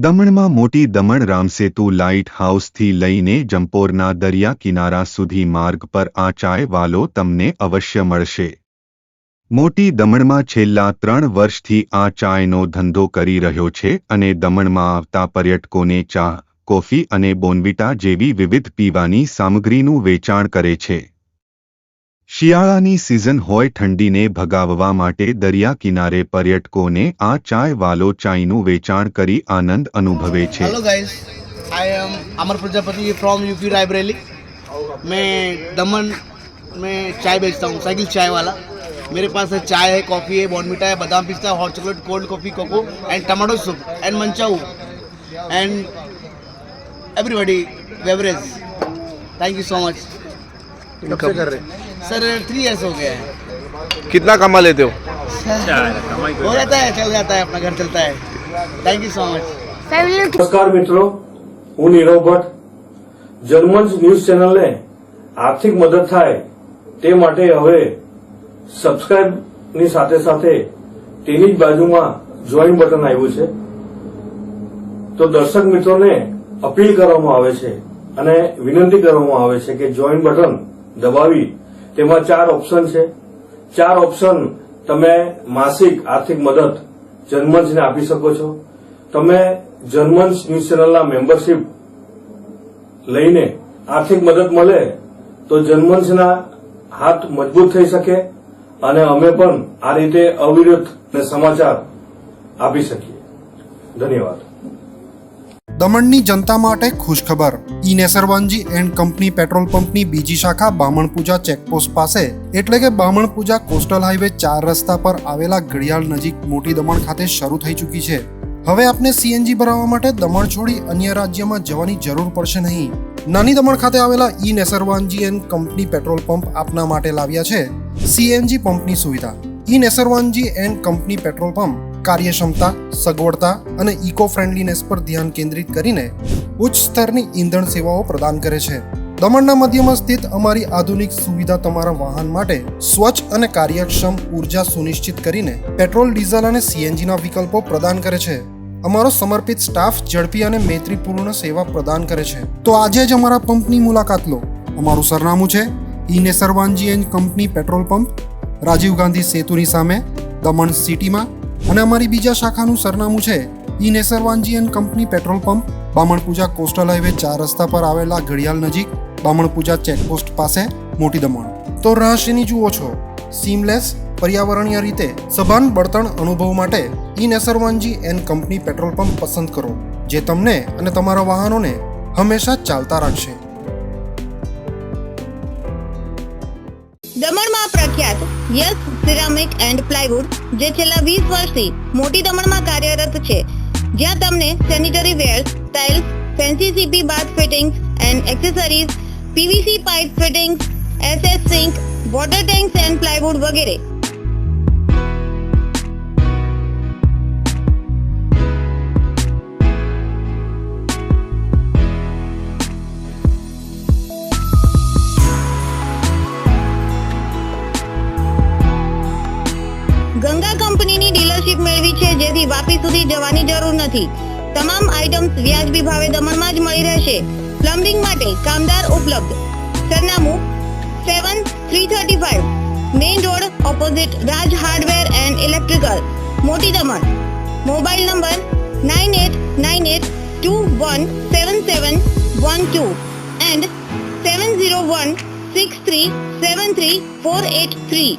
દમણમાં મોટી દમણ રામસેતુ લાઇટ હાઉસથી લઈને જંપોરના દરિયા કિનારા સુધી માર્ગ પર આ ચાય વાલો તમને અવશ્ય મળશે। મોટી દમણમાં છેલ્લા 3 વર્ષથી આ ચાયનો ધંધો કરી રહ્યો છે અને દમણમાં આવતા પર્યટકોને ચા, કોફી અને બોનવિટા જેવી વિવિધ પીવાની સામગ્રીનું વેચાણ કરે છે। શિયાળાની સિઝન હોય ઠંડીને ભગાવવા માટે દરિયા કિનારે પર્યટકોને આ ચાય વાલો ચાયનું વેચાણ કરી આનંદ અનુભવે છે। Hello guys, I am Amar Prajapati from UP Raebareli. मैं दमन में चाय बेचता हूँ, साइकिल चाय वाला। मेरे पास है चाय है, कॉफ़ी है, बॉर्नविटा है, बादाम पिस्ता, hot chocolate, cold coffee, cocoa and tomato soup and manchow and everybody beverage. Thank you so much. कब से कर रहे हैं सर? 3 इयर्स हो गया है। कितना कमा लेते हो? हो जाता है, चल जाता है, अपना घर चलता है। Thank you so much. નમસ્કાર મિત્રો, હું નીરવ ભટ્ટ। જર્મન્સ ન્યૂઝ ચેનલને આર્થિક મદદ થાય તે માટે હવે સબસ્ક્રાઇબની સાથે સાથે તેની જ બાજુમાં જોઈન બટન આવ્યું છે। તો દર્શક મિત્રોને અપીલ કરવામાં આવે છે અને વિનંતી કરવામાં આવે છે કે જોઈન બટન દબાવી તેમાં 4 ઓપ્શન છે। 4 ઓપ્શન તમે માસિક આર્થિક મદદ જર્મન્સને આપી શકો છો। તમે જર્મન્સ ન્યૂઝ ચેનલના મેમ્બરશીપ લઈને આર્થિક મદદ મળે તો જર્મન્સના હાથ મજબૂત થઈ શકે અને અમે પણ આ રીતે અવિરત સમાચાર આપી શકીએ। ધન્યવાદ। દમણની જનતા માટે ખુશખબર। ઈ નેસરવાનજી એન્ડ કંપની પેટ્રોલ પંપની બીજી શાખા બામણપૂજા ચેકપોસ્ટ પાસે એટલે કે બામણપૂજા કોસ્ટલ હાઈવે 4 રસ્તા પર આવેલા ઘડિયાળ નજીક મોટી દમણ ખાતે શરૂ થઈ ચૂકી છે। હવે આપને સીએનજી ભરાવવા માટે દમણ છોડી અન્ય રાજ્યમાં જવાની જરૂર પડશે નહીં। નાની દમણ ખાતે આવેલા E Nesarwanji and company petrol pump આપના માટે લાવ્યા છે સીએનજી પંપની સુવિધા। E Nesarwanji and company petrol pump કાર્યક્ષમતા, સગવડતા અને ઇકો ફ્રેન્ડલીનેસ પર ધ્યાન કેન્દ્રિત કરીને ઉચ્ચ સ્તરની ઈંધણ સેવાઓ પ્રદાન કરે છે। દમણના મધ્યમાં સ્થિત અમારી આધુનિક સુવિધા તમારા વાહન માટે સ્વચ્છ અને કાર્યક્ષમ ઉર્જા સુનિશ્ચિત કરીને પેટ્રોલ, ડીઝલ અને સીએનજીના વિકલ્પો પ્રદાન કરે છે। અમારો સમર્પિત સ્ટાફ ઝડપી અને મૈત્રીપૂર્ણ સેવા પ્રદાન કરે છે। તો આજે જ અમારા પંપની મુલાકાત લો। અમારું સરનામું છે E Nesarwanji and company petrol pump, Rajiv Gandhi સેતુની સામે, દમણ સિટીમાં। અને અમારી બીજા શાખાનું સરનામું છે E Nesarwanji and company petrol pump, Bamanpuja coastal highway 4 રસ્તા પર આવેલા ઘડિયાળ નજીક, બામણપૂજા ચેકપોસ્ટ પાસે, મોટી દમણ। તો રહસ્યની જુઓ છો સીમલેસ, પર્યાવરણીય રીતે સભાન બળતણ અનુભવ માટે E Nesarwanji and company petrol pump પસંદ કરો, જે તમને અને તમારા વાહનોને હંમેશા ચાલતા રાખશે। દમણમાં પ્રખ્યાત યસ સિરામિક એન્ડ પ્લાયવુડ, જે છેલ્લા 20 વર્ષથી મોટી દમણમાં કાર્યરત છે, જ્યાં તમને sanitary ware, tiles, fancy CP bath fittings and accessories, PVC pipe fittings, SS sink, water tanks and plywood વગેરે। ગંગા કંપનીની ડીલરશીપ મેળવી છે, જેથી વાપી સુધી જવાની જરૂર નથી। તમામ આઇટમ્સ વ્યાજબી ભાવે દમણમાં જ મળી રહેશે। પ્લમ્બિંગ માટે કામદાર ઉપલબ્ધ। સરનામું 7335 main road opposite Raj hardware and electrical, મોટી દમણ। Mobile number 9898217712 and 7016373483।